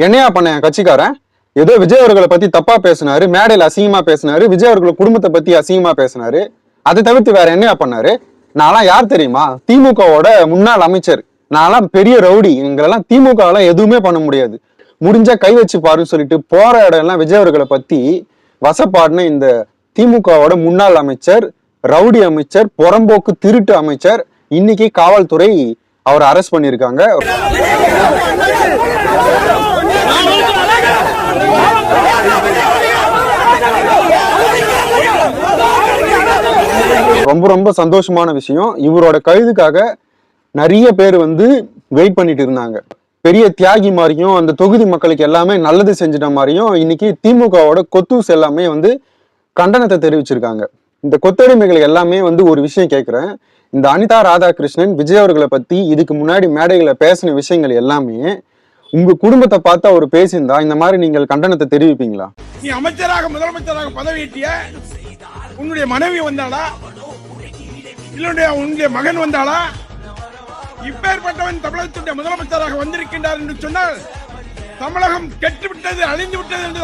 என்னையா பண்ண என் கட்சிக்காரன்? ஏதோ விஜய் அவர்களை பத்தி தப்பா பேசினாரு, மேடையில அசிங்கமா பேசினாரு, விஜய் அவர்கள் குடும்பத்தை பத்தி அசிங்கமா பேசினாரு. அதை தவிர்த்து வேற என்னையா பண்ணாரு? நான்லாம் யார் தெரியுமா? திமுகவோட முன்னாள் அமைச்சர். நான்லாம் பெரிய ரவுடி. எங்களெல்லாம் திமுக எதுவுமே பண்ண முடியாது. முடிஞ்சா கை வச்சு பாருன்னு சொல்லிட்டு போற இடம் எல்லாம் விஜய் அவர்களை பத்தி வசப்பாடுன இந்த திமுகவோட முன்னாள் அமைச்சர், ரவுடி அமைச்சர், புறம்போக்கு திருட்டு அமைச்சர், இன்னைக்கு காவல்துறை அவரை அரெஸ்ட் பண்ணியிருக்காங்க. ரொம்ப ரொம்ப சந்தோஷமான விஷயம். இவரோட கைதுக்காக நிறைய பேர் வெயிட் பண்ணிட்டு இருந்தாங்க. பெரிய தியாகி மாதிரியும் அந்த தொகுதி மக்களுக்கு எல்லாமே நல்லது செஞ்சிட்ட மாதிரியும் இன்னைக்கு திமுகவோட கொத்தூஸ் எல்லாமே கண்டனத்தை தெரிவிச்சிருக்காங்க. இந்த கொத்தடிமைகள் எல்லாமே ஒரு விஷயம் கேட்கிறேன். இந்த அனிதா ராதாகிருஷ்ணன் விஜய் அவர்களை பத்தி இதுக்கு முன்னாடி மேடைகளை பேசின விஷயங்கள் எல்லாமே உங்க குடும்பத்தை பார்த்து அவர் பேசியிருந்தா இந்த மாதிரி நீங்கள் கண்டனத்தை தெரிவிப்பீங்களா? நீ அமைச்சராக முதலமைச்சராக பதவியேற்றிய உன்னுடைய மனைவி வந்தாளா, இல்ல உன்னுடைய மகன் வந்தாளா? இப்பேற்பட்டவன் தமிழகத்துடைய முதலமைச்சராக வந்திருக்கின்றார் என்று சொன்னால் தமிழகம் கெட்டுவிட்டது, அழிந்து விட்டது என்று